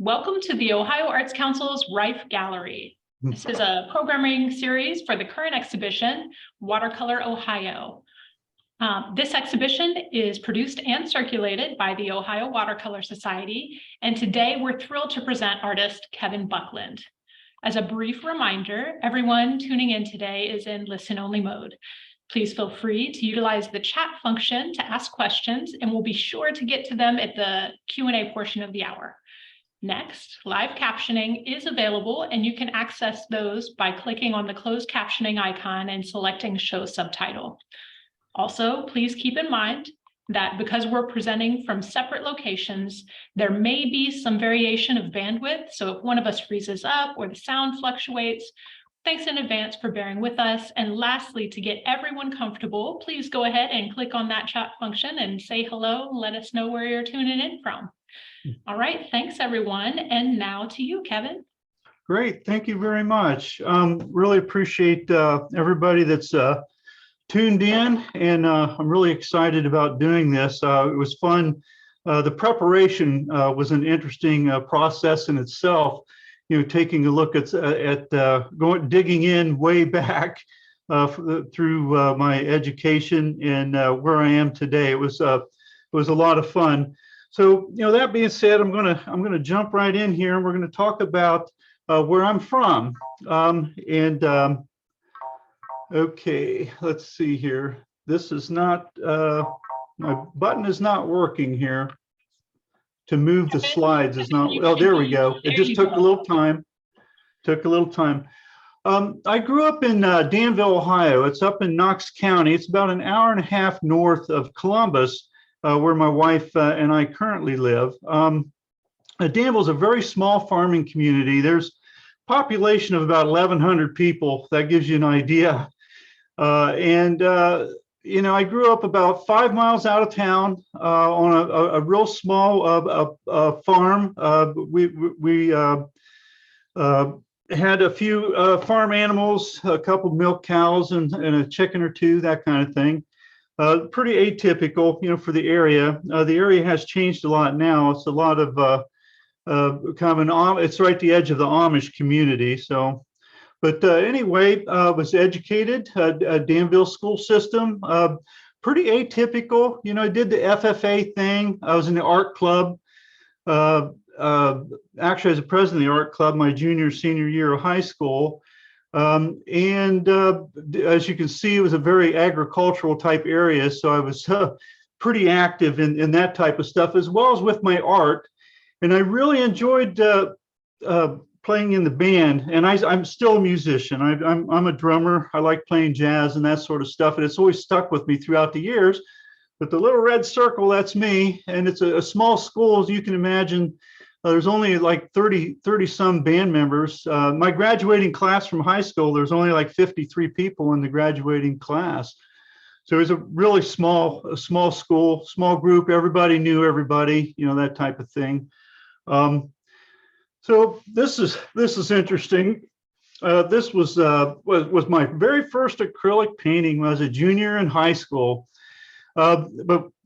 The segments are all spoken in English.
Welcome to the Ohio Arts Council's Rife Gallery. This is a programming series for the current exhibition, Watercolor Ohio. This exhibition is produced and circulated by the Ohio Watercolor Society, and today we're thrilled to present artist Kevin Buckland. As a brief reminder, everyone tuning in today is in listen-only mode. Please feel free to utilize the chat function to ask questions, and we'll be sure to get to them at the Q&A portion of the hour. Next, live captioning is available, and you can access those by clicking on the closed captioning icon and selecting Show Subtitle. Also, please keep in mind that because we're presenting from separate locations, there may be some variation of bandwidth. So if one of us freezes up or the sound fluctuates, thanks in advance for bearing with us. And lastly, to get everyone comfortable, please go ahead and click on that chat function and say hello and let us know where you're tuning in from. All right, thanks everyone. And now to you, Kevin. Great, thank you very much. Really appreciate everybody that's tuned in, and I'm really excited about doing this. It was fun. The preparation was an interesting process in itself. You know, taking a look at digging in way back through my education and where I am today. It was a lot of fun. So, you know, that being said, I'm gonna jump right in here, and we're going to talk about where I'm from. Okay, let's see here. This is not my button is not working here. To move the slides is not. Oh, there we go. It just took a little time. I grew up in Danville, Ohio. It's up in Knox County. It's about an hour and a half north of Columbus, where my wife and I currently live. Danville is a very small farming community. There's a population of about 1,100 people. That gives you an idea. You know, I grew up about 5 miles out of town on a real small farm. We had a few farm animals, a couple milk cows and a chicken or two, that kind of thing. Pretty atypical, you know, for the area. The area has changed a lot now. It's a lot of kind of it's right at the edge of the Amish community. So, but anyway, was educated, Danville school system, pretty atypical. You know, I did the FFA thing. I was in the art club. Actually, I was the president of the art club my senior year of high school. As you can see, it was a very agricultural type area. So I was pretty active in that type of stuff, as well as with my art. And I really enjoyed playing in the band. And I'm still a musician. I'm a drummer. I like playing jazz and that sort of stuff. And it's always stuck with me throughout the years. But the little red circle, that's me. And it's a small school, as you can imagine. There's only like 30 some band members. My graduating class from high school, there's only like 53 people in the graduating class. So it was a really small school, small group. Everybody knew everybody, you know, that type of thing. So this is interesting. This was my very first acrylic painting when I was a junior in high school. But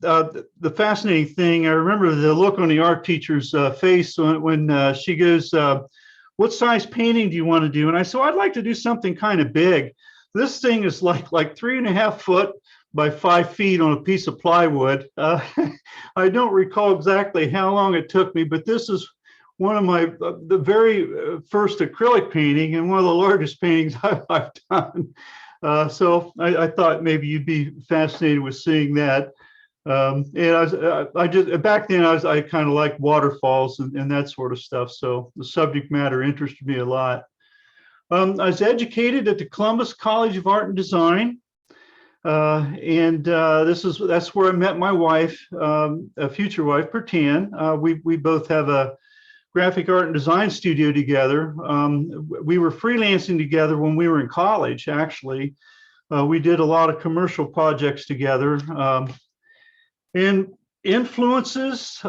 the fascinating thing, I remember the look on the art teacher's face when she goes, "What size painting do you want to do?" And I said, "I'd like to do something kind of big." This thing is like 3.5 foot by 5 feet on a piece of plywood. I don't recall exactly how long it took me, but this is one of the very first acrylic painting and one of the largest paintings I've done. So I thought maybe you'd be fascinated with seeing that. And I just back then I kind of liked waterfalls and that sort of stuff. So the subject matter interested me a lot. I was educated at the Columbus College of Art and Design, and that's where I met my wife, a future wife, Pertan. We both have a graphic art and design studio together. We were freelancing together when we were in college, actually. We did a lot of commercial projects together. And influences,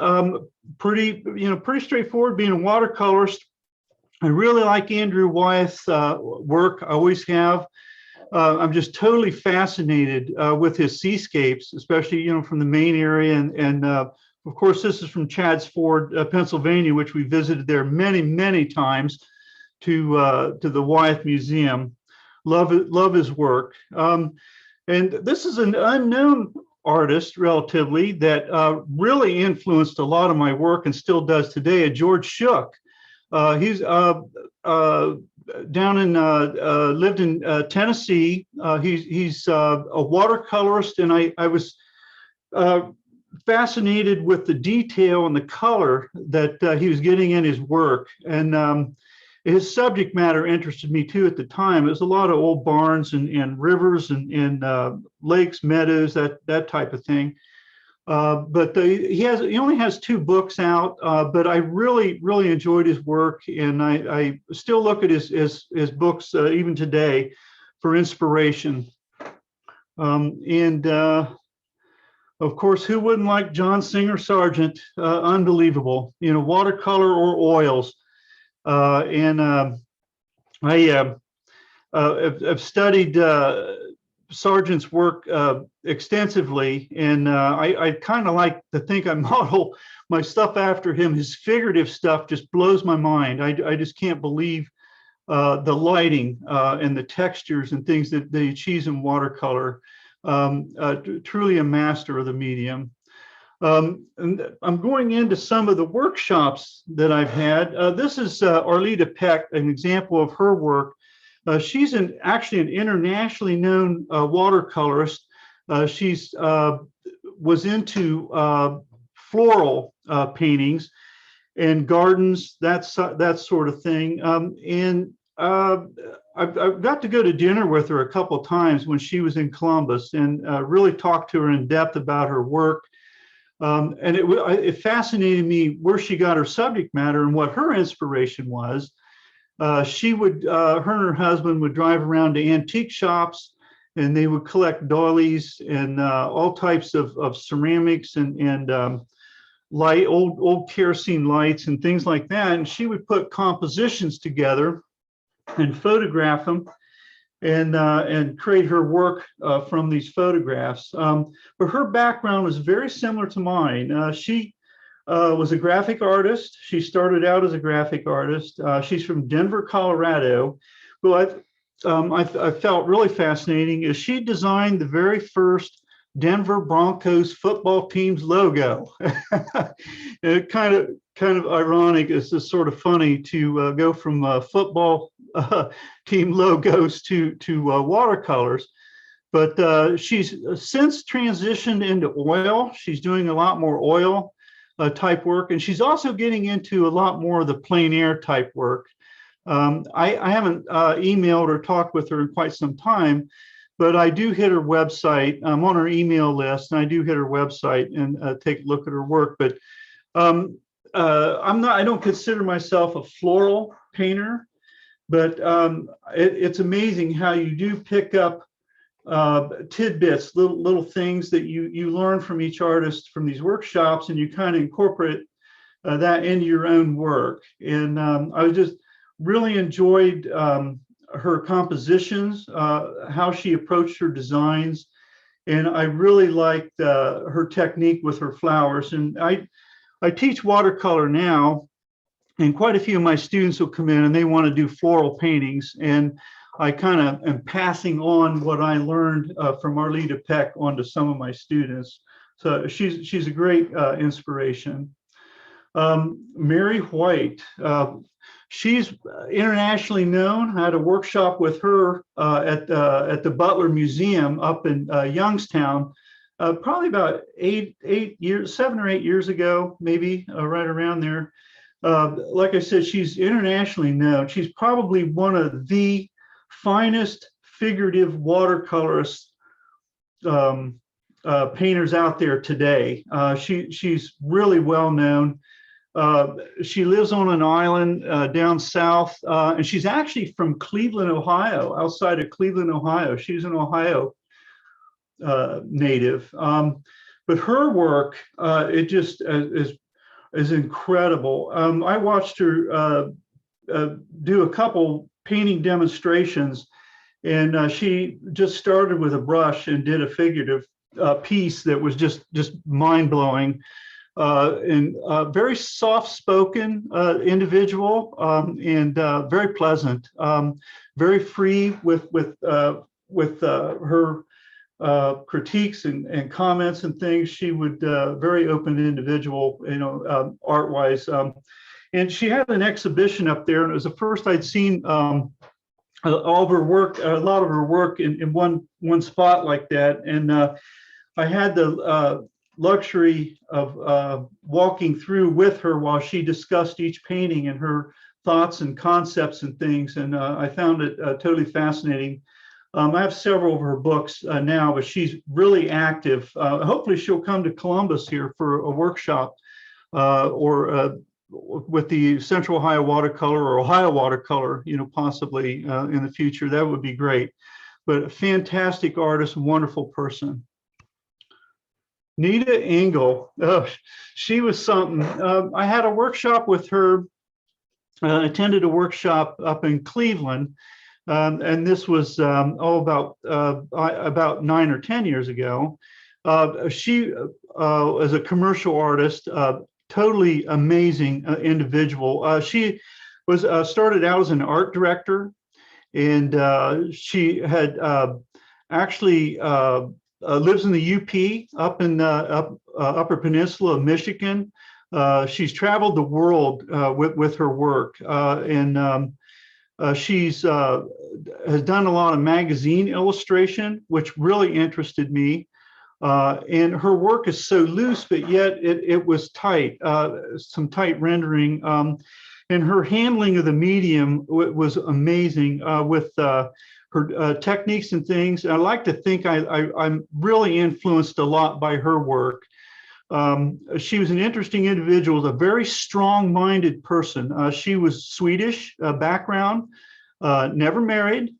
pretty straightforward, being a watercolorist. I really like Andrew Wyeth's work, I always have. I'm just totally fascinated with his seascapes, especially, you know, from the Maine area and Of course, this is from Chadds Ford, Pennsylvania, which we visited there many, many times to the Wyeth Museum. Love his work. And this is an unknown artist, relatively, that really influenced a lot of my work and still does today. George Shook. He's down in lived in Tennessee. He's a watercolorist, and I was fascinated with the detail and the color that he was getting in his work. And his subject matter interested me too at the time. It was a lot of old barns and rivers and lakes, meadows, that type of thing. But he only has 2 books out, but I really enjoyed his work, and I still look at his books even today for inspiration. Of course, who wouldn't like John Singer Sargent? Unbelievable, watercolor or oils. I've studied Sargent's work extensively, and I kind of like to think I model my stuff after him. His figurative stuff just blows my mind. I just can't believe the lighting and the textures and things that he achieves in watercolor. Truly a master of the medium. And I'm going into some of the workshops that I've had. This is Arleta Peck, an example of her work. She's actually an internationally known watercolorist. She's was into floral paintings and gardens, that sort of thing. I've got to go to dinner with her a couple of times when she was in Columbus, and really talked to her in depth about her work. And it fascinated me where she got her subject matter and what her inspiration was. She would, her and her husband would drive around to antique shops, and they would collect doilies and all types of ceramics and light, old kerosene lights and things like that. And she would put compositions together and photograph them and create her work from these photographs. But her background was very similar to mine. She was a graphic artist. She started out as a graphic artist. She's from Denver, Colorado. Well, I felt really fascinating is she designed the very first Denver Broncos football team's logo. It kind of ironic. It's just sort of funny to go from football team logos to watercolors. But she's since transitioned into oil. She's doing a lot more oil type work, and she's also getting into a lot more of the plein air type work. I haven't emailed or talked with her in quite some time, but I do hit her website. I'm on her email list, and I do hit her website and take a look at her work. But I don't consider myself a floral painter, but it's amazing how you do pick up tidbits, little things that you learn from each artist from these workshops, and you kind of incorporate that into your own work. And I just really enjoyed her compositions, how she approached her designs, and I really liked her technique with her flowers. And I teach watercolor now, and quite a few of my students will come in and they want to do floral paintings, and I kind of am passing on what I learned from Arleta Peck onto some of my students. So she's a great inspiration. Mary Whyte, she's internationally known. I had a workshop with her at the Butler Museum up in Youngstown, probably about 7 or 8 years ago, maybe right around there. Like I said, she's internationally known. She's probably one of the finest figurative watercolorist painters out there today. She's really well known. She lives on an island down south, and she's actually from Cleveland, Ohio, outside of Cleveland, Ohio. She's an Ohio native, but her work, it just is incredible. I watched her do a couple painting demonstrations, and she just started with a brush and did a figurative piece that was just mind-blowing. and very soft-spoken individual, and very pleasant, very free with her critiques and comments and things. She would very open individual, art-wise. And she had an exhibition up there, and it was the first I'd seen all of her work, a lot of her work in one spot like that. And I had the luxury of walking through with her while she discussed each painting and her thoughts and concepts and things. And I found it totally fascinating. I have several of her books now, but she's really active. Hopefully she'll come to Columbus here for a workshop or with the Central Ohio Watercolor or Ohio Watercolor, possibly in the future. That would be great. But a fantastic artist, wonderful person. Nita Engel, she was something. I had a workshop with her, attended a workshop up in Cleveland, and this was about 9 or 10 years ago. She is a commercial artist, totally amazing individual. She was started out as an art director, and she had actually lives in the UP up in Upper Peninsula of Michigan. She's traveled the world with her work, and she's has done a lot of magazine illustration, which really interested me. And her work is so loose, but yet it was tight, some tight rendering. And her handling of the medium was amazing with her techniques and things. I like to think I'm really influenced a lot by her work. She was an interesting individual, a very strong-minded person. She was Swedish background, never married.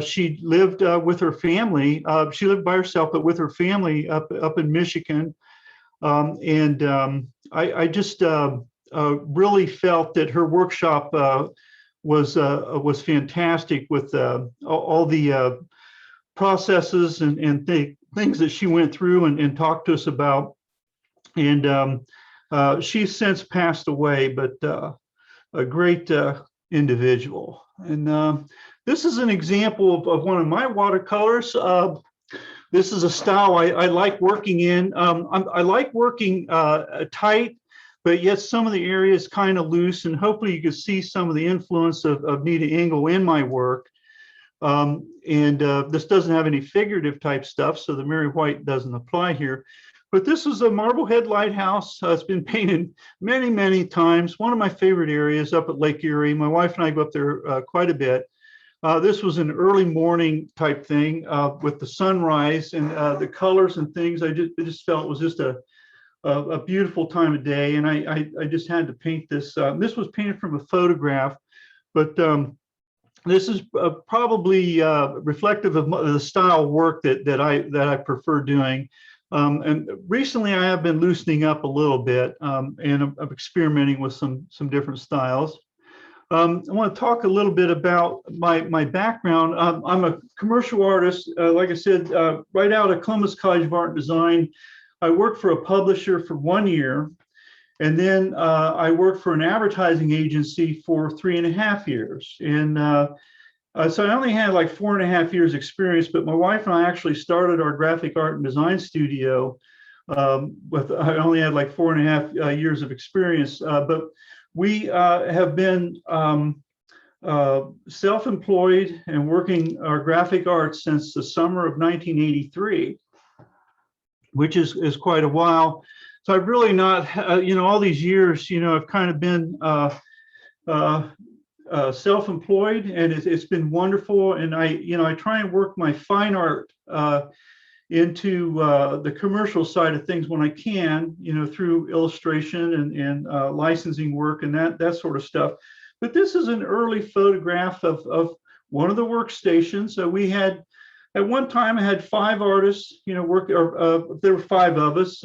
She lived with her family. She lived by herself, but with her family up in Michigan. I just really felt that her workshop was fantastic with all the processes and things that she went through and talked to us about. And she's since passed away, but a great individual. And this is an example of one of my watercolors. This is a style I like working in. I like working tight, but yet some of the areas kind of loose, and hopefully you can see some of the influence of Nita Engel in my work. This doesn't have any figurative type stuff, so the Mary Whyte doesn't apply here. But this is a Marblehead Lighthouse. It's been painted many, many times. One of my favorite areas up at Lake Erie. My wife and I go up there quite a bit. This was an early morning type thing with the sunrise and the colors and things. I just felt it was just a beautiful time of day, and I just had to paint this. This was painted from a photograph, but this is probably reflective of the style work that I prefer doing. And recently I have been loosening up a little bit, and I'm experimenting with some different styles. I want to talk a little bit about my background. I'm a commercial artist, like I said, right out of Columbus College of Art and Design. I worked for a publisher for 1 year, and then I worked for an advertising agency for 3.5 years. And so I only had like 4.5 years experience, but my wife and I actually started our graphic art and design studio I only had like 4.5 years of experience, but we have been self-employed and working our graphic arts since the summer of 1983, which is quite a while. So I've really not, all these years, I've kind of been self-employed, and it's been wonderful. And I try and work my fine art into the commercial side of things when I can, through illustration and licensing work and that sort of stuff. But this is an early photograph of one of the workstations. So we had, at one time, I had 5 artists, there were 5 of us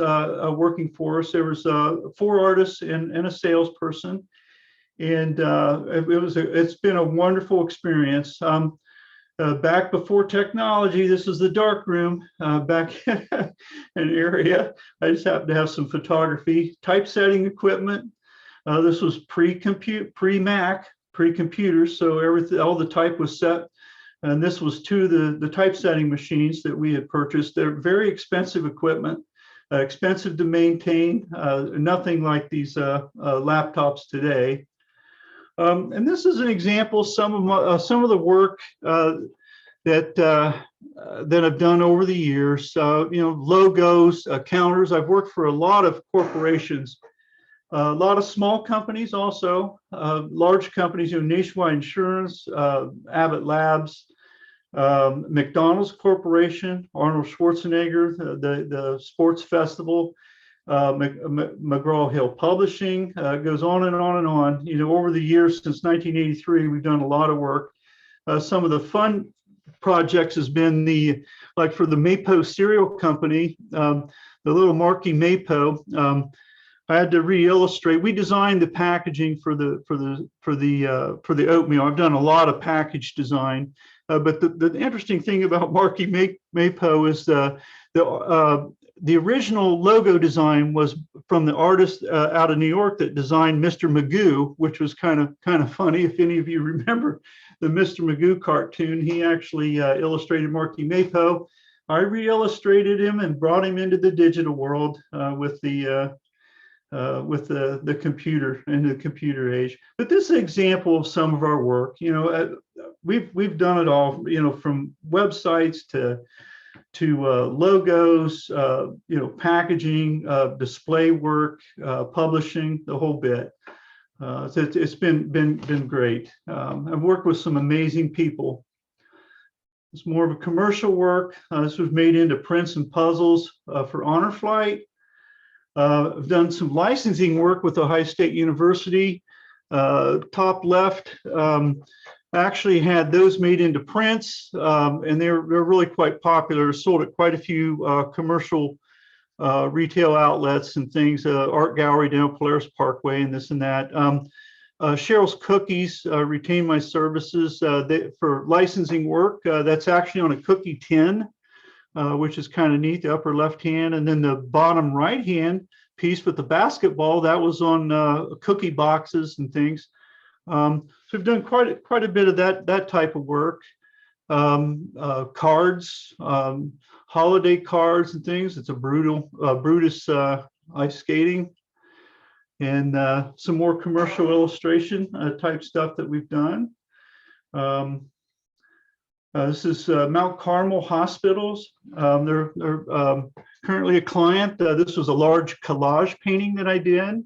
working for us. There was 4 artists and a salesperson. And it's been a wonderful experience. Back before technology, this is the dark room back in an area. I just happened to have some photography, typesetting equipment. This was pre-Mac, pre-computer, so everything, all the type was set. And this was two of the typesetting machines that we had purchased. They're very expensive equipment, expensive to maintain, nothing like these laptops today. And this is an example of some of the work that I've done over the years. Logos, counters. I've worked for a lot of corporations, a lot of small companies, also large companies. Nationwide Insurance, Abbott Labs, McDonald's Corporation, Arnold Schwarzenegger, the Sports Festival. McGraw-Hill Publishing, goes on and on and on. Over the years since 1983, we've done a lot of work. Some of the fun projects has been like for the Mapo cereal company, the little Marky Mapo. I had to re-illustrate. We designed the packaging for the oatmeal. I've done a lot of package design, but the interesting thing about Marky Mapo is the original logo design was from the artist out of New York that designed Mr. Magoo, which was kind of funny. If any of you remember the Mr. Magoo cartoon, he actually illustrated Marky Mapo. I re-illustrated him and brought him into the digital world with the computer and the computer age. But this is an example of some of our work. We've done it all. From websites to logos, packaging, display work, publishing, the whole bit. So it's been great. I've worked with some amazing people. It's more of a commercial work. This was made into prints and puzzles for Honor Flight. I've done some licensing work with Ohio State University. Top left, actually had those made into prints, and they're really quite popular. Sold at quite a few commercial retail outlets and things, art gallery down Polaris Parkway and this and that. Cheryl's Cookies retained my services for licensing work. That's actually on a cookie tin, which is kind of neat, the upper left hand. And then the bottom right hand piece with the basketball, that was on cookie boxes and things. So we've done quite a bit of that type of work. Cards, holiday cards and things. It's a Brutus ice skating, and some more commercial illustration type stuff that we've done. This is Mount Carmel Hospitals. They're currently a client. This was a large collage painting that I did.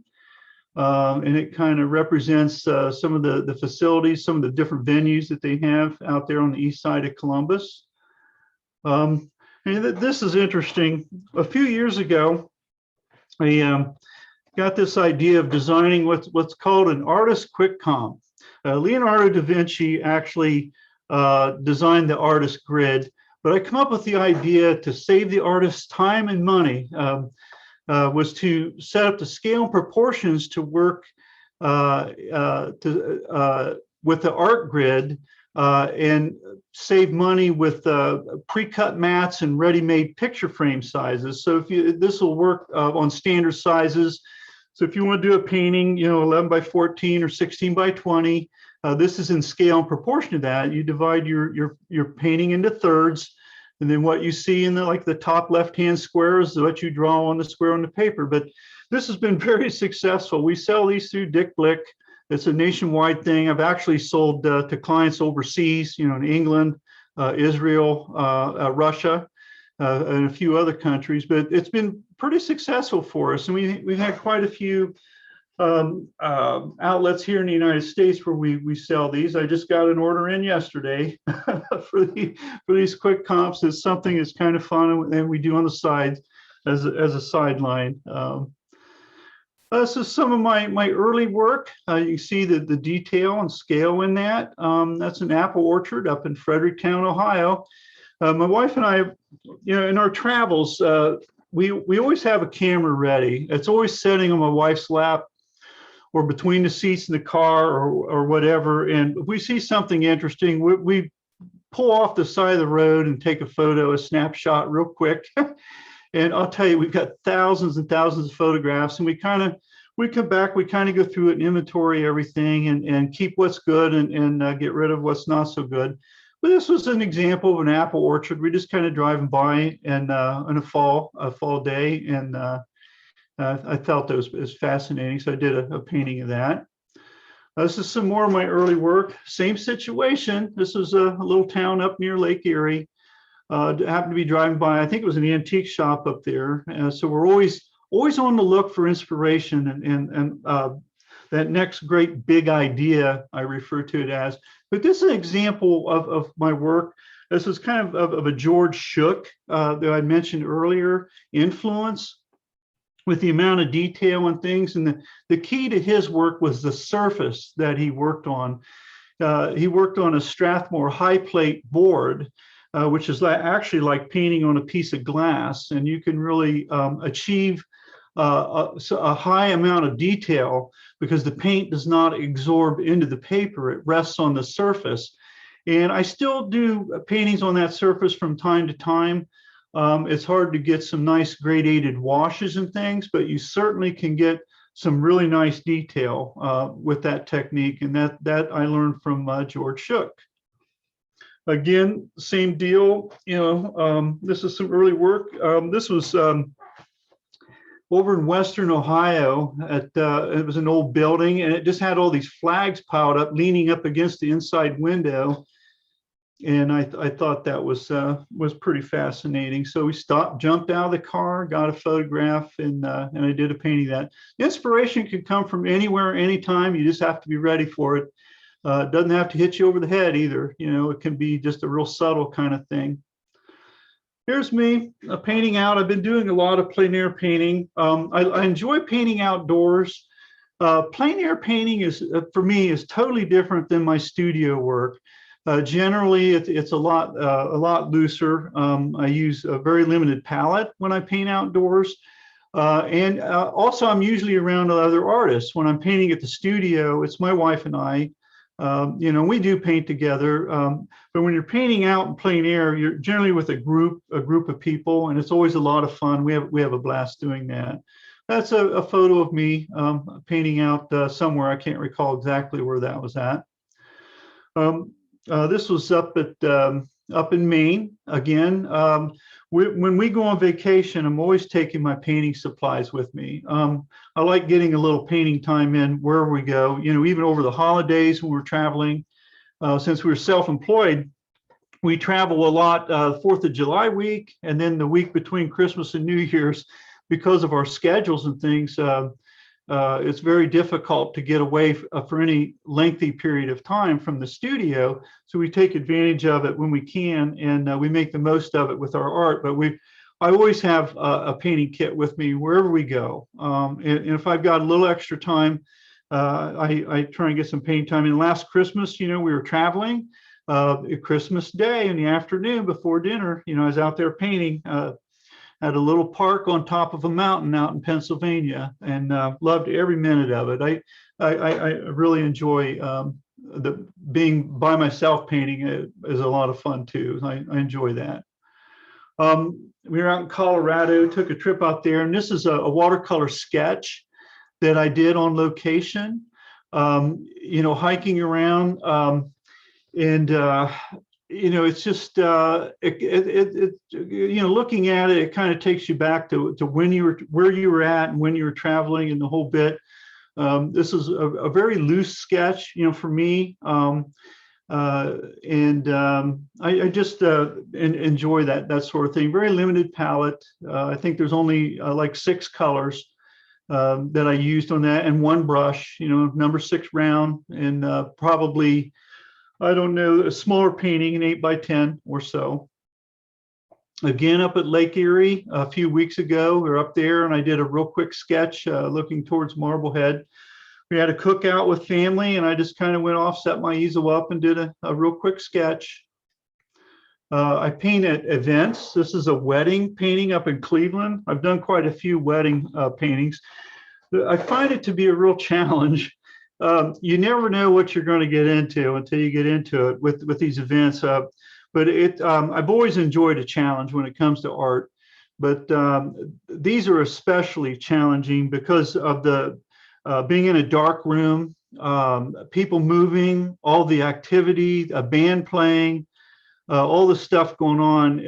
And it kind of represents some of the facilities, some of the different venues that they have out there on the east side of Columbus. And this is interesting. A few years ago, I got this idea of designing what's called an artist quick comp. Leonardo da Vinci actually designed the artist grid, but I come up with the idea to save the artist's time and money. Was to set up the scale and proportions to work with the art grid and save money with pre-cut mats and ready-made picture frame sizes. So this will work on standard sizes. So if you want to do a painting, 11 by 14 or 16 by 20, this is in scale and proportion to that. You divide your painting into thirds. And then what you see in the top left-hand square is what you draw on the square on the paper. But this has been very successful. We sell these through Dick Blick. It's a nationwide thing. I've actually sold to clients overseas, in England, Israel, Russia, and a few other countries. But it's been pretty successful for us. And we've had quite a few outlets here in the United States where we sell these. I just got an order in yesterday for these quick comps. It's something that's kind of fun, and we do on the side as a sideline. This is some of my early work. You can see the detail and scale in that. That's an apple orchard up in Fredericktown, Ohio. My wife and I, in our travels, we always have a camera ready. It's always sitting on my wife's lap or between the seats in the car or whatever. And if we see something interesting, we pull off the side of the road and take a photo, a snapshot real quick. And I'll tell you, we've got thousands and thousands of photographs, and we come back, we kind of go through it and inventory everything and keep what's good and get rid of what's not so good. But this was an example of an apple orchard. We just kind of driving by and on a fall day, and I felt it was fascinating. So I did a painting of that. This is some more of my early work. Same situation. This was a little town up near Lake Erie. Happened to be driving by. I think it was an antique shop up there. So we're always on the look for inspiration and that next great big idea, I refer to it as. But this is an example of my work. This is kind of a George Shook that I mentioned earlier, influence with the amount of detail and things. And the key to his work was the surface that he worked on. He worked on a Strathmore high plate board, which is actually like painting on a piece of glass. And you can really achieve a high amount of detail because the paint does not absorb into the paper. It rests on the surface. And I still do paintings on that surface from time to time. It's hard to get some nice gradated washes and things, but you certainly can get some really nice detail with that technique. And that I learned from George Shook. Again, same deal. This is some early work. This was over in Western Ohio. It was an old building, and it just had all these flags piled up, leaning up against the inside window. And I thought that was pretty fascinating. So we jumped out of the car, got a photograph, and I did a painting of that. Inspiration can come from anywhere, anytime. You just have to be ready for it. It doesn't have to hit you over the head either. It can be just a real subtle kind of thing. Here's me painting out. I've been doing a lot of plein air painting. I enjoy painting outdoors. Plein air painting for me is totally different than my studio work. Generally, it's a lot looser. I use a very limited palette when I paint outdoors. And also, I'm usually around other artists. When I'm painting at the studio, it's my wife and I. We do paint together, but when you're painting out in plein air, you're generally with a group of people, and it's always a lot of fun. We have a blast doing that. That's a photo of me painting out somewhere. I can't recall exactly where that was at. This was up in Maine again. When we go on vacation, I'm always taking my painting supplies with me. I like getting a little painting time in wherever we go, even over the holidays when we're traveling. Since we're self-employed, we travel a lot 4th of July week, and then the week between Christmas and New Year's. Because of our schedules and things, it's very difficult to get away for any lengthy period of time from the studio. So we take advantage of it when we can, and we make the most of it with our art. But I always have a painting kit with me wherever we go. And if I've got a little extra time, I try and get some painting time. And last Christmas, we were traveling. Christmas Day in the afternoon before dinner, I was out there painting at a little park on top of a mountain out in Pennsylvania, and loved every minute of it. I really enjoy being by myself painting. It is a lot of fun too. I enjoy that. We were out in Colorado, took a trip out there, and this is a watercolor sketch that I did on location. Hiking around, it's just looking at it, it kind of takes you back to where you were at and when you were traveling and the whole bit. This is a very loose sketch, for me, I just enjoy that sort of thing. Very limited palette. I think there's only like 6 colors that I used on that, and one brush, number 6 round, and probably, I don't know, a smaller painting, an 8x10 or so. Again, up at Lake Erie a few weeks ago, we were up there, and I did a real quick sketch looking towards Marblehead. We had a cookout with family, and I just kind of went off, set my easel up, and did a real quick sketch. I paint at events. This is a wedding painting up in Cleveland. I've done quite a few wedding paintings. I find it to be a real challenge. You never know what you're going to get into until you get into it with these events. but I've always enjoyed a challenge when it comes to art. But these are especially challenging because of the being in a dark room, people moving, all the activity, a band playing, all the stuff going on.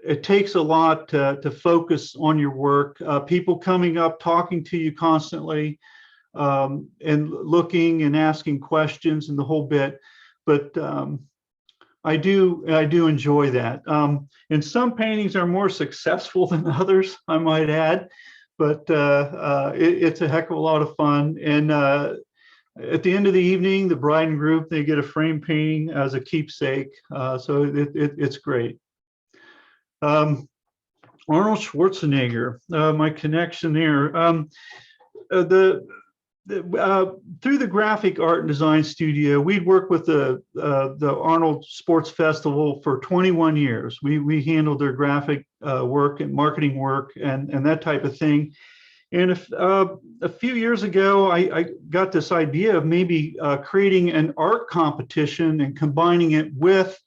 It takes a lot to focus on your work. People coming up, talking to you constantly, and looking and asking questions and the whole bit. But I do enjoy that. And some paintings are more successful than others, I might add, but it's a heck of a lot of fun. And at the end of the evening, the bride and groom, they get a frame painting as a keepsake. So it's great. Arnold Schwarzenegger, my connection there. Through the graphic art and design studio, we'd worked with the Arnold Sports Festival for 21 years. We handled their graphic work and marketing work and that type of thing. And a few years ago, I got this idea of maybe creating an art competition and combining it with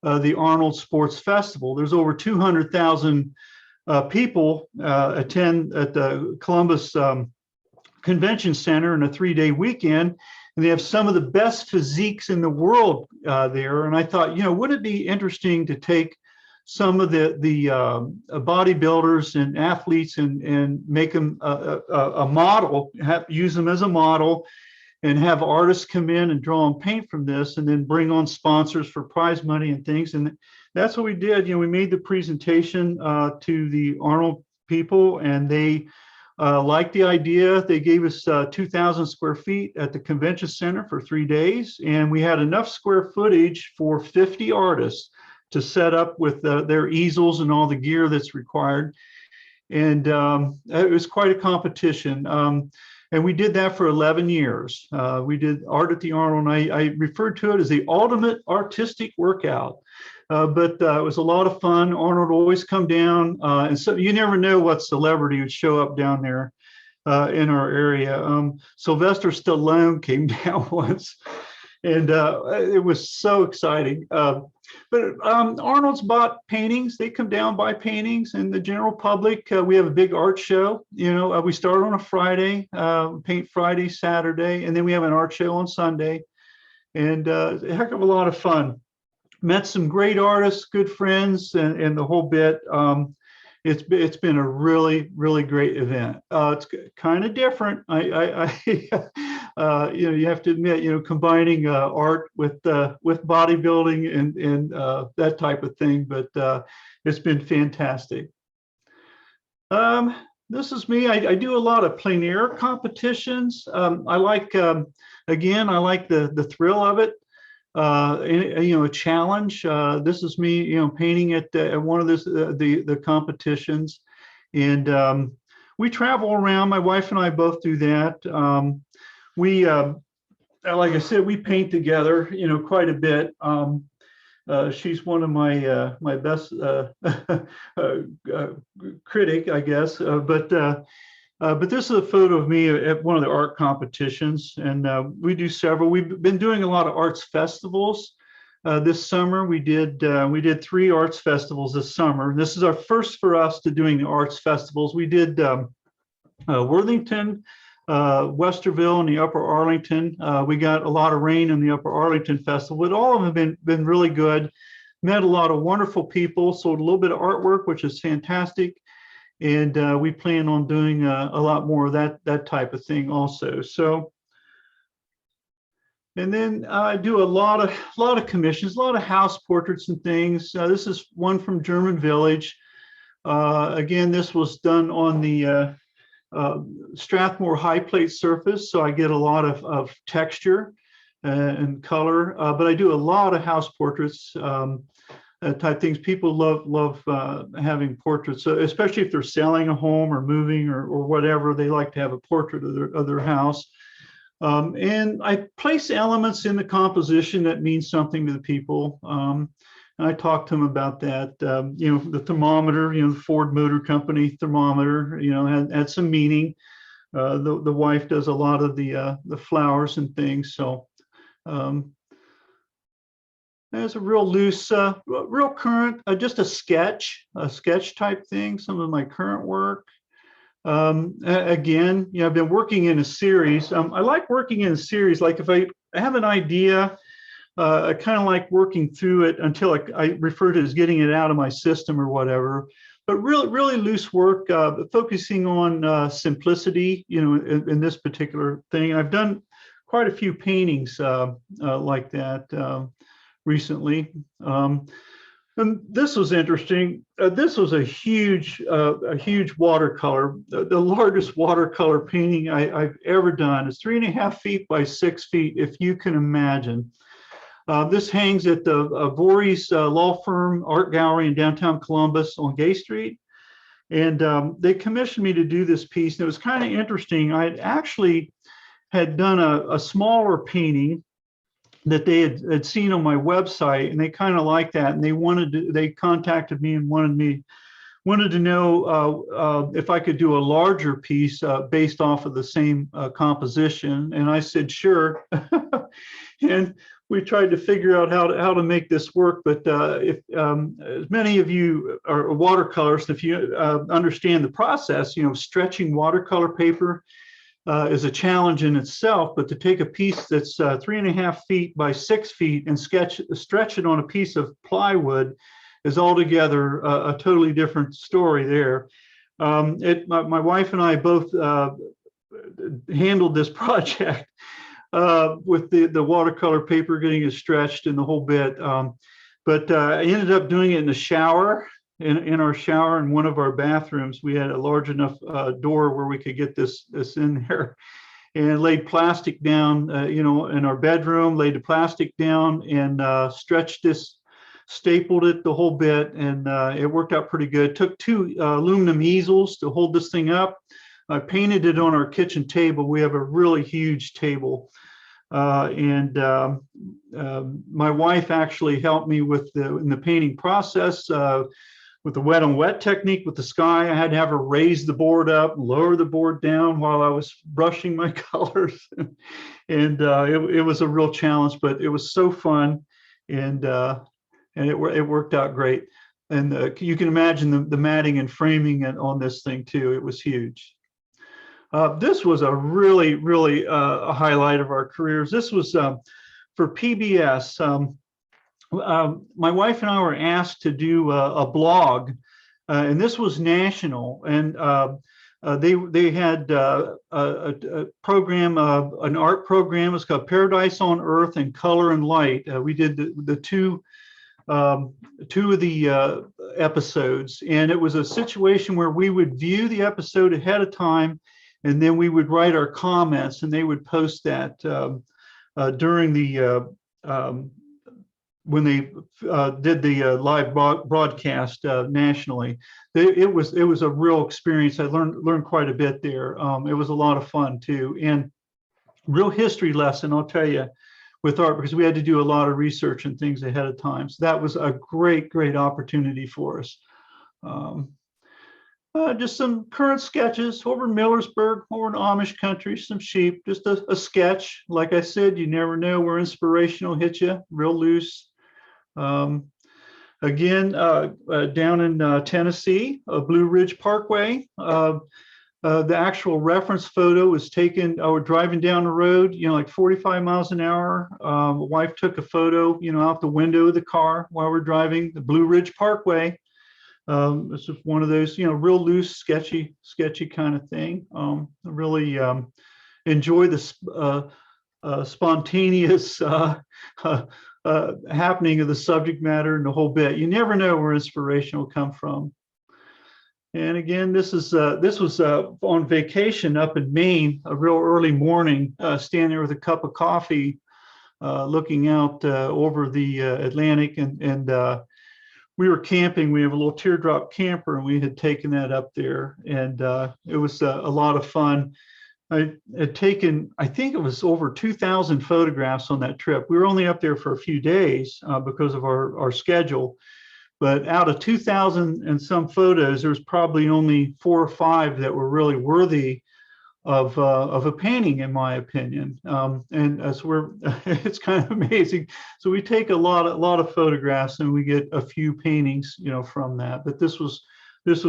the Arnold Sports Festival. There's over 200,000 people attend at the Columbus Convention Center in a 3-day weekend, and they have some of the best physiques in the world there. And I thought, wouldn't it be interesting to take some of the bodybuilders and athletes and make them a model, use them as a model, and have artists come in and draw and paint from this, and then bring on sponsors for prize money and things. And that's what we did. We made the presentation to the Arnold people, and they liked the idea. They gave us 2,000 square feet at the convention center for 3 days, and we had enough square footage for 50 artists to set up with their easels and all the gear that's required. And it was quite a competition. And we did that for 11 years. We did art at the Arnold, and I referred to it as the ultimate artistic workout. But it was a lot of fun. Arnold would always come down, and so you never know what celebrity would show up down there in our area. Sylvester Stallone came down once, and it was so exciting. But Arnold's bought paintings. They come down, buy paintings, and the general public, we have a big art show. We start on a Friday, paint Friday, Saturday, and then we have an art show on Sunday. And a heck of a lot of fun. Met some great artists, good friends, and the whole bit. It's been a really, really great event. It's kind of different. You have to admit, combining art with bodybuilding and that type of thing. But it's been fantastic. This is me. I do a lot of plein air competitions. I like, again, I like the thrill of it. A challenge. This is me, painting at one of the competitions, and we travel around. My wife and I both do that. We, like I said, we paint together, quite a bit. She's one of my best critic, I guess. But this is a photo of me at one of the art competitions, and we do several. We've been doing a lot of arts festivals. This summer, we did 3 arts festivals this summer. This is our first for us to doing the arts festivals. We did Worthington, Westerville, and the Upper Arlington. We got a lot of rain in the Upper Arlington Festival, but all of them have been really good. Met a lot of wonderful people, sold a little bit of artwork, which is fantastic. And we plan on doing a lot more of that type of thing also. So, and then I do a lot of commissions, a lot of house portraits and things. This is one from German Village. Again, this was done on the Strathmore high plate surface, so I get a lot of texture and color. But I do a lot of house portraits. Type things. People love having portraits, especially if they're selling a home or moving or whatever. They like to have a portrait of their house. And I place elements in the composition that means something to the people. And I talk to them about that. The thermometer, the Ford Motor Company thermometer, had some meaning. The wife does a lot of the flowers and things. So It's a real loose, real current, just a sketch type thing, some of my current work. Again, I've been working in a series. I like working in a series. Like if I have an idea, I kind of like working through it until I refer to it as getting it out of my system or whatever. But really loose work, focusing on simplicity, in this particular thing. I've done quite a few paintings like that recently. And this was interesting. This was a huge watercolor, the largest watercolor painting I've ever done. It's 3.5 feet by 6 feet, if you can imagine. This hangs at the Voorhees Law Firm Art Gallery in downtown Columbus on Gay Street. And they commissioned me to do this piece. And it was kind of interesting. I had done a smaller painting that they had seen on my website, and they kind of liked that. And they contacted me and wanted to know if I could do a larger piece based off of the same composition. And I said, sure. And we tried to figure out how to make this work. But if as many of you are watercolorists, if you understand the process, stretching watercolor paper is a challenge in itself. But to take a piece that's 3.5 feet by 6 feet and stretch it on a piece of plywood is altogether a totally different story there. My wife and I both handled this project with the watercolor paper getting it stretched and the whole bit. But I ended up doing it in the shower, in our shower in one of our bathrooms. We had a large enough door where we could get this in there, and laid plastic down, in our bedroom, laid the plastic down and stretched this, stapled it the whole bit, and it worked out pretty good. Took 2 aluminum easels to hold this thing up. I painted it on our kitchen table. We have a really huge table. And my wife actually helped me in the painting process with the wet on wet technique with the sky. I had to have her raise the board up, lower the board down while I was brushing my colors. And it was a real challenge, but it was so fun. And it worked out great. And you can imagine the matting and framing on this thing too. It was huge. This was a really a highlight of our careers. This was for PBS. My wife and I were asked to do a blog, and this was national. And they had a program, an art program. It's called Paradise on Earth and Color and Light. We did the two of the episodes, and it was a situation where we would view the episode ahead of time. And then we would write our comments, and they would post that during the when they did the live broadcast nationally. It was a real experience. I learned quite a bit there. It was a lot of fun too, and real history lesson, I'll tell you, with art, because we had to do a lot of research and things ahead of time. So that was a great opportunity for us. Just some current sketches over in Millersburg, over in Amish country, some sheep, just a sketch. Like I said, you never know where inspiration will hit you, real loose. Again, down in Tennessee, Blue Ridge Parkway. The actual reference photo was taken, we're driving down the road, like 45 miles an hour. My wife took a photo, out the window of the car while we're driving the Blue Ridge Parkway. This is one of those, real loose, sketchy kind of thing. I really enjoy the spontaneous happening of the subject matter and the whole bit. You never know where inspiration will come from. And again, this was on vacation up in Maine, a real early morning, standing there with a cup of coffee, looking out over the Atlantic, and we were camping. We have a little teardrop camper, and we had taken that up there, and it was a lot of fun. I had taken, I think it was over 2,000 photographs on that trip. We were only up there for a few days because of our schedule, but out of 2,000 and some photos, there was probably only 4 or 5 that were really worthy of a painting, in my opinion. And as it's kind of amazing. So we take a lot of photographs and we get a few paintings, from that. But this was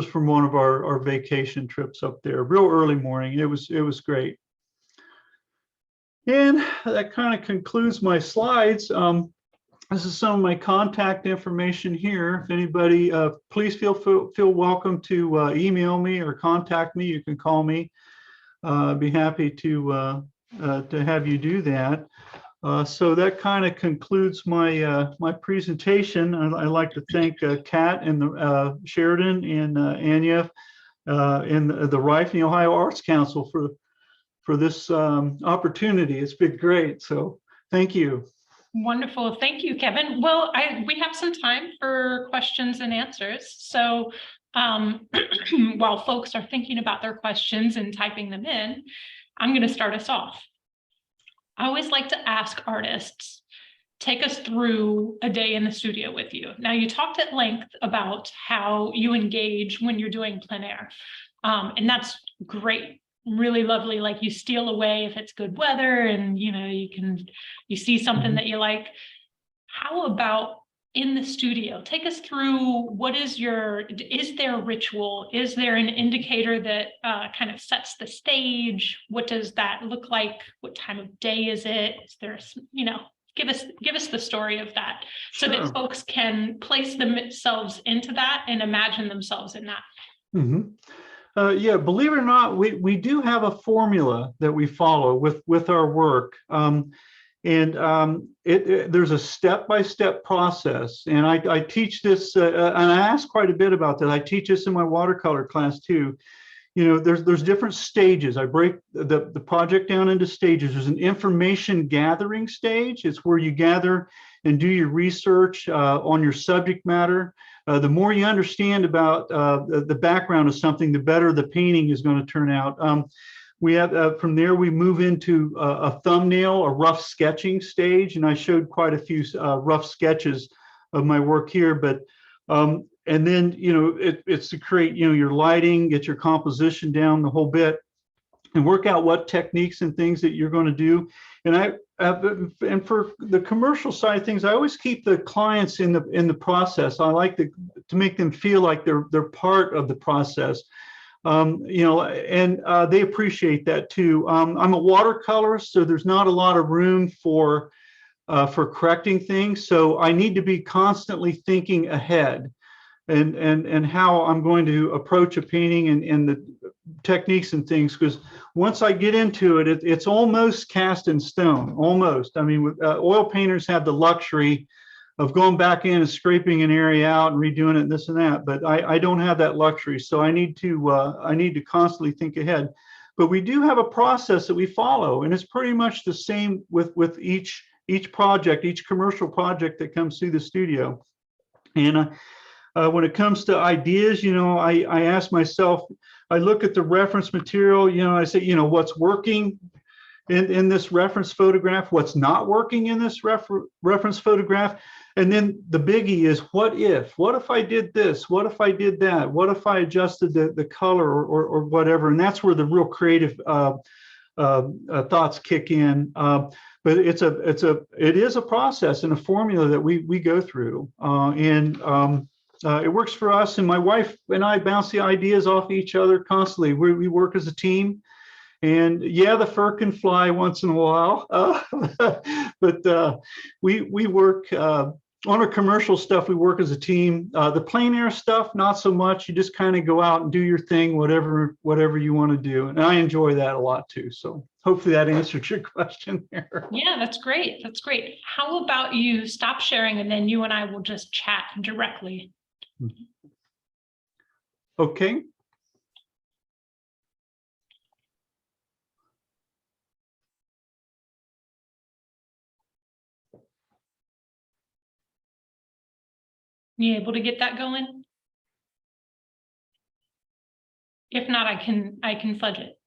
from one of our vacation trips up there, real early morning. It was great. And that kind of concludes my slides. This is some of my contact information here. If anybody, please feel welcome to email me or contact me. You can call me. I'd be happy to have you do that. So that kind of concludes my my presentation. I'd like to thank Kat and the Sheridan and Anya and the Wyeth and the Ohio Arts Council for this opportunity. It's been great. So thank you. Wonderful. Thank you, Kevin. Well, we have some time for questions and answers. So while folks are thinking about their questions and typing them in, I'm going to start us off. I always like to ask artists, take us through a day in the studio with you. Now, you talked at length about how you engage when you're doing plein air, and that's great. Really lovely. Like, you steal away if it's good weather and you see something that you like. How about in the studio? Take us through, is there a ritual? Is there an indicator that kind of sets the stage? What does that look like? What time of day is it? Is there, give us the story of that, so that folks can place themselves into that and imagine themselves in that. Mm-hmm. Yeah, believe it or not, we do have a formula that we follow with our work. There's a step-by-step process, and I teach this, and I ask quite a bit about that. I teach this in my watercolor class too. There's different stages. I break the project down into stages. There's an information gathering stage. It's where you gather and do your research on your subject matter. The more you understand about the background of something, the better the painting is going to turn out. We have from there we move into a thumbnail, a rough sketching stage, and I showed quite a few rough sketches of my work here. But and then it's to create your lighting, get your composition down the whole bit, and work out what techniques and things that you're going to do. And and for the commercial side of things, I always keep the clients in the process. I like to make them feel like they're part of the process. And they appreciate that too. I'm a watercolorist, so there's not a lot of room for correcting things. So I need to be constantly thinking ahead and how I'm going to approach a painting and the techniques and things, because once I get into it, it's almost cast in stone, almost. I mean, oil painters have the luxury of going back in and scraping an area out and redoing it and this and that, but I don't have that luxury. So I need to constantly think ahead. But we do have a process that we follow, and it's pretty much the same with each project, each commercial project that comes through the studio. And when it comes to ideas, I ask myself, I look at the reference material, I say, what's working in this reference photograph, what's not working in this reference photograph. And then the biggie is, what if I did this? What if I did that? What if I adjusted the color or whatever? And that's where the real creative thoughts kick in. But it is a process and a formula that we go through. It works for us, and my wife and I bounce the ideas off each other constantly. We work as a team, and yeah, the fur can fly once in a while, but we work on our commercial stuff. We work as a team. The plein air stuff, not so much. You just kind of go out and do your thing, whatever you want to do, and I enjoy that a lot too. So hopefully that answered your question there. Yeah, that's great. That's great. How about you stop sharing, and then you and I will just chat directly. Okay. You able to get that going? If not, I can fudge it.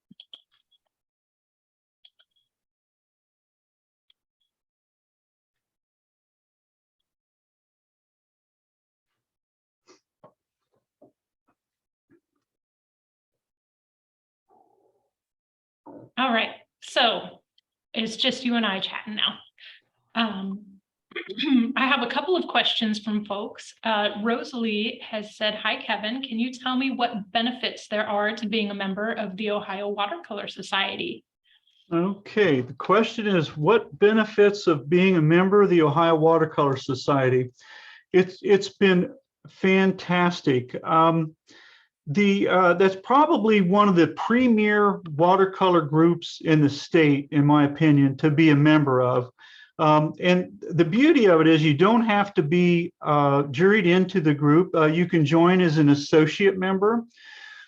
All right, so it's just you and I chatting now. I have a couple of questions from folks. Rosalie has said, "Hi, Kevin. Can you tell me what benefits there are to being a member of the Ohio Watercolor Society?" Okay, the question is, what benefits of being a member of the Ohio Watercolor Society? It's been fantastic. That's probably one of the premier watercolor groups in the state, in my opinion, to be a member of. And the beauty of it is you don't have to be juried into the group. You can join as an associate member.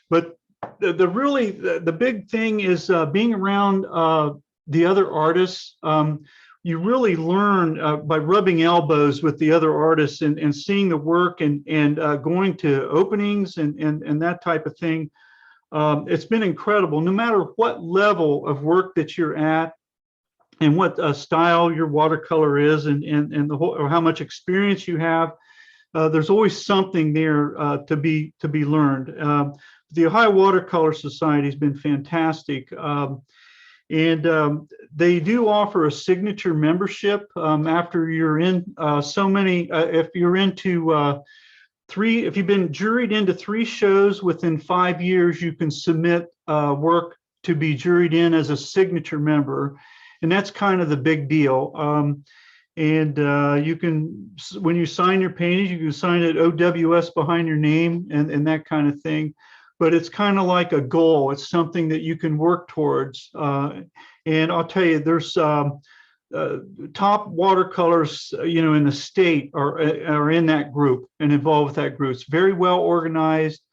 But the big thing is being around the other artists. You really learn by rubbing elbows with the other artists and seeing the work and going to openings and that type of thing. It's been incredible. No matter what level of work that you're at and what style your watercolor is and the whole, or how much experience you have, there's always something there to be learned. The Ohio Watercolor Society has been fantastic. And they do offer a signature membership after you're in so many, if you're into if you've been juried into 3 shows within 5 years, you can submit work to be juried in as a signature member. And that's kind of the big deal. And you can, when you sign your paintings, you can sign it OWS behind your name and that kind of thing. But it's kind of like a goal. It's something that you can work towards. And I'll tell you, there's top watercolors, in the state are in that group and involved with that group. It's very well organized,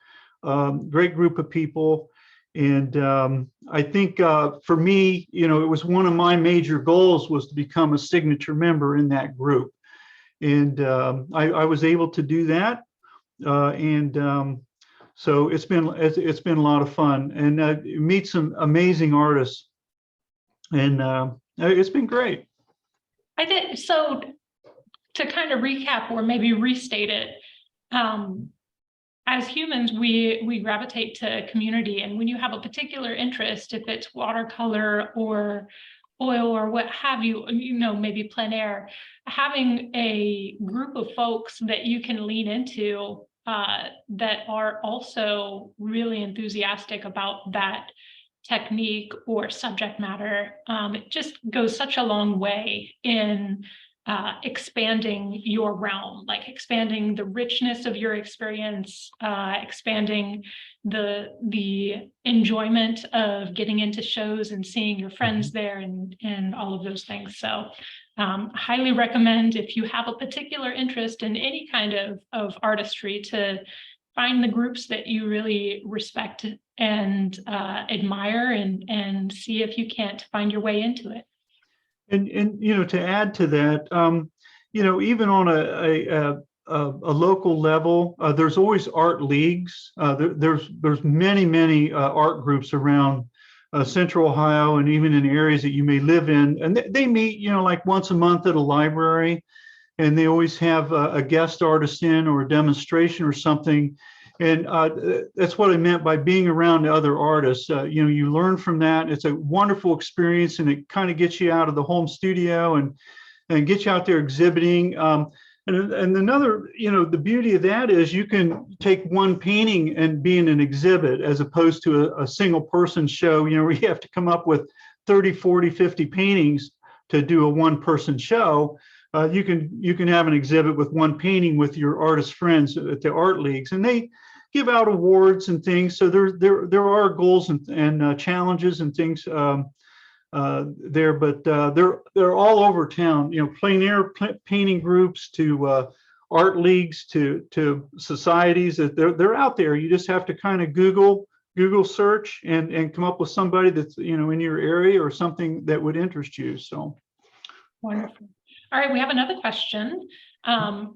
great group of people. And I think for me, it was one of my major goals was to become a signature member in that group. And I was able to do that. So it's been a lot of fun and meet some amazing artists, and it's been great. I did. So to kind of recap or maybe restate it, as humans, we gravitate to community, and when you have a particular interest, if it's watercolor or oil or what have you, maybe plein air, having a group of folks that you can lean into that are also really enthusiastic about that technique or subject matter, it just goes such a long way in expanding your realm, like expanding the richness of your experience, expanding the enjoyment of getting into shows and seeing your friends there and all of those things. So highly recommend, if you have a particular interest in any kind of artistry, to find the groups that you really respect and admire and see if you can't find your way into it. And to add to that, even on a local level, there's always art leagues. There's many art groups around Central Ohio and even in areas that you may live in, and they meet like once a month at a library, and they always have a guest artist in or a demonstration or something. And that's what I meant by being around other artists. You learn from that. It's a wonderful experience, and it kind of gets you out of the home studio and gets you out there exhibiting. And another, the beauty of that is you can take one painting and be in an exhibit as opposed to a single person show, where you have to come up with 30, 40, 50 paintings to do a one person show. You can have an exhibit with one painting with your artist friends at the art leagues, and they give out awards and things. So there are goals and challenges and things there, but they're all over town. Plein air painting groups to art leagues to societies. That they're out there. You just have to kind of Google search and come up with somebody that's in your area or something that would interest you. So wonderful. All right, we have another question.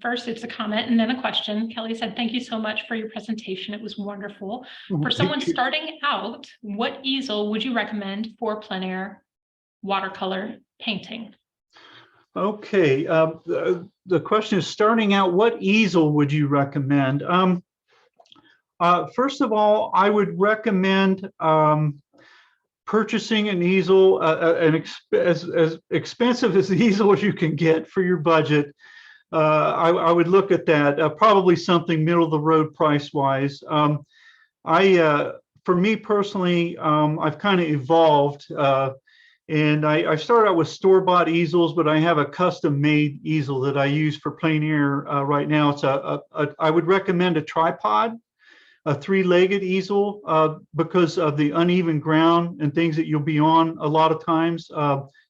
First, it's a comment and then a question. Kelly said, "Thank you so much for your presentation. It was wonderful. For someone starting out, what easel would you recommend for plein air watercolor painting?" Okay, the question is, starting out, what easel would you recommend? First of all, I would recommend purchasing an easel, as expensive as the easel as you can get for your budget, I would look at that. Probably something middle of the road price wise. For me personally, I've kind of evolved, and I started out with store-bought easels, but I have a custom-made easel that I use for plein air right now. It's I would recommend a tripod, a three-legged easel, because of the uneven ground and things that you'll be on a lot of times.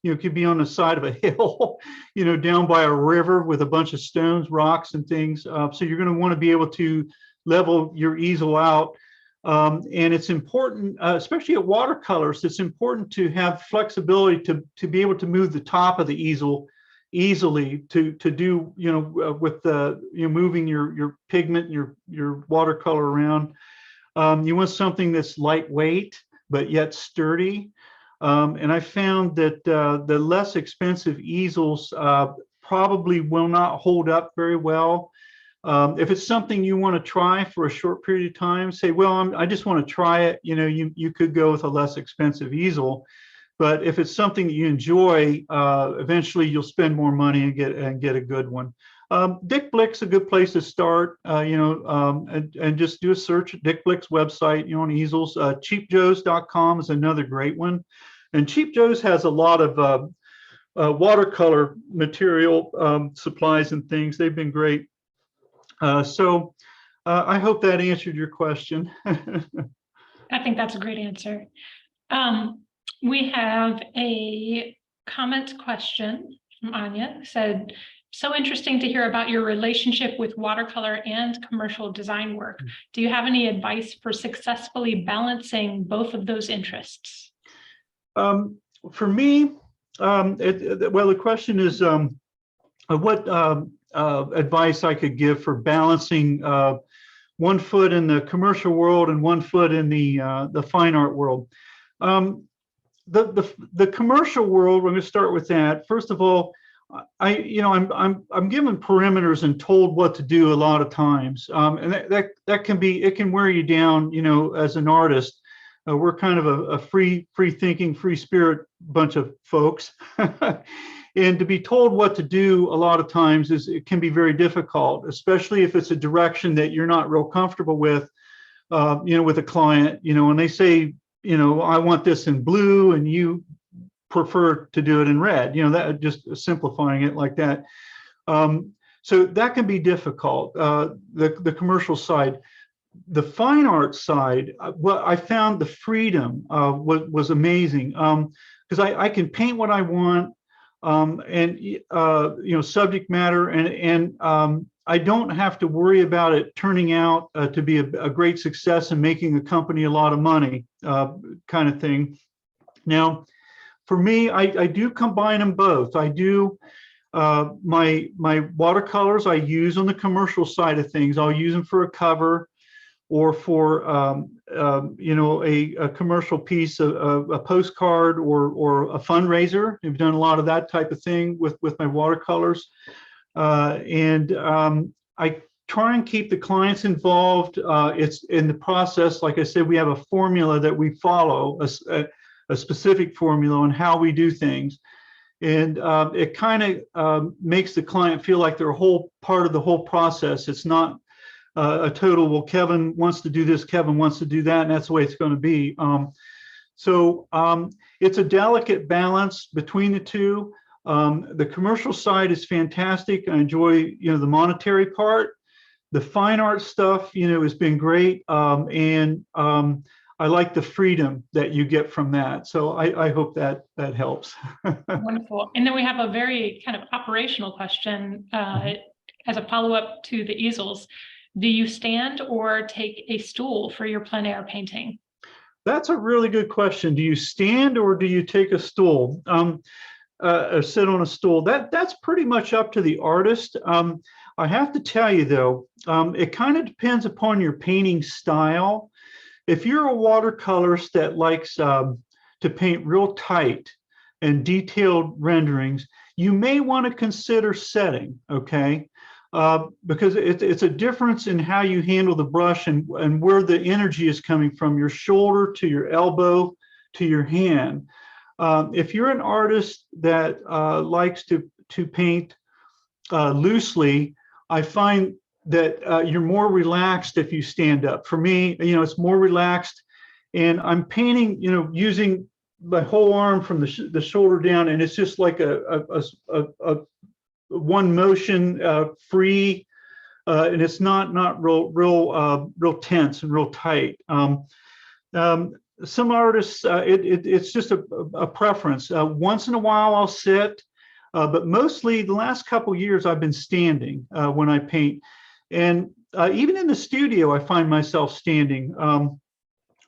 You could be on the side of a hill, down by a river with a bunch of stones, rocks, and things. So you're going to want to be able to level your easel out. And it's important, especially at watercolors, it's important to have flexibility to be able to move the top of the easel easily to do, with the, moving your pigment and your watercolor around. You want something that's lightweight, but yet sturdy. And I found that the less expensive easels probably will not hold up very well. If it's something you want to try for a short period of time, say, well, I just want to try it. You could go with a less expensive easel. But if it's something that you enjoy, eventually you'll spend more money and get a good one. Dick Blick's a good place to start, and just do a search at Dick Blick's website, on easels. Cheapjoes.com is another great one. And Cheap Joe's has a lot of watercolor material supplies and things. They've been great. So I hope that answered your question. I think that's a great answer. We have a comment question from Anya. Said, so interesting to hear about your relationship with watercolor and commercial design work. Do you have any advice for successfully balancing both of those interests? For me, well, the question is what advice I could give for balancing one foot in the commercial world and one foot in the fine art world. The commercial world, we're going to start with that. First of all, I'm given perimeters and told what to do a lot of times, and that can wear you down, as an artist. We're kind of a free thinking, free spirit bunch of folks. And to be told what to do a lot of times it can be very difficult, especially if it's a direction that you're not real comfortable with, with a client, and they say, I want this in blue and you prefer to do it in red, that just simplifying it like that. So that can be difficult, the commercial side. The fine art side, I found the freedom was amazing, because I can paint what I want, and subject matter, and I don't have to worry about it turning out to be a great success and making a company a lot of money, kind of thing. Now, for me, I do combine them both. I do my watercolors I use on the commercial side of things. I'll use them for a cover, or for a commercial piece, a postcard, or a fundraiser. I've done a lot of that type of thing with my watercolors, and I try and keep the clients involved. It's in the process. Like I said, we have a formula that we follow, a specific formula on how we do things, and it kind of makes the client feel like they're a whole part of the whole process. It's not a total, well, Kevin wants to do this, Kevin wants to do that, and that's the way it's going to be. So it's a delicate balance between the two. The commercial side is fantastic. I enjoy, the monetary part. The fine art stuff, has been great. And I like the freedom that you get from that. So I hope that helps. Wonderful. And then we have a very kind of operational question as a follow-up to the easels. Do you stand or take a stool for your plein air painting? That's a really good question. Do you stand or do you take a stool? Or sit on a stool? That's pretty much up to the artist. I have to tell you though, it kind of depends upon your painting style. If you're a watercolorist that likes to paint real tight and detailed renderings, you may want to consider setting, okay? Because it's a difference in how you handle the brush and where the energy is coming from, your shoulder to your elbow to your hand. If you're an artist that likes to paint loosely, I find that you're more relaxed if you stand up. For me, it's more relaxed, and I'm painting, using my whole arm from the shoulder down, and it's just like a one motion, free, and it's not real tense and real tight. Some artists, it's just a preference. Once in a while I'll sit, but mostly the last couple years I've been standing when I paint. And even in the studio, I find myself standing.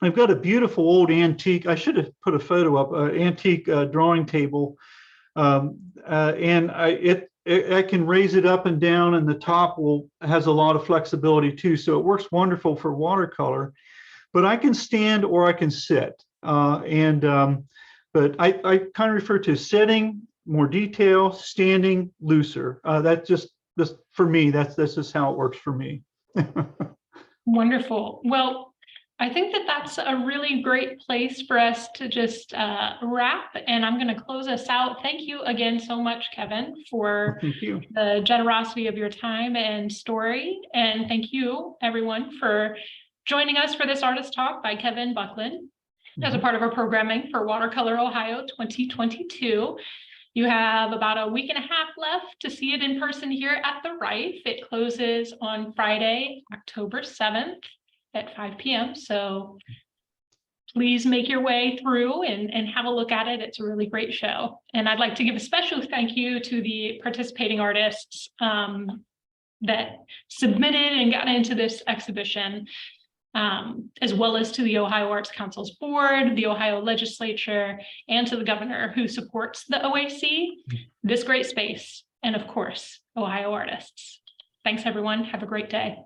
I've got a beautiful old antique, I should have put a photo up, antique drawing table. And I can raise it up and down, and the top has a lot of flexibility too. So it works wonderful for watercolor. But I can stand or I can sit, but I kind of refer to sitting, more detail, standing, looser. That's just for me. That's just how it works for me. Wonderful. Well, I think that's a really great place for us to just wrap, and I'm going to close us out. Thank you again so much, Kevin, for the generosity of your time and story, and thank you, everyone, for joining us for this Artist Talk by Kevin Buckland as a part of our programming for Watercolor Ohio 2022. You have about a week and a half left to see it in person here at the Wyeth. It closes on Friday, October 7th at 5 p.m. So please make your way through and have a look at it. It's a really great show. And I'd like to give a special thank you to the participating artists that submitted and got into this exhibition, as well as to the Ohio Arts Council's board, the Ohio legislature, and to the governor who supports the OAC, this great space, and of course, Ohio artists. Thanks, everyone. Have a great day.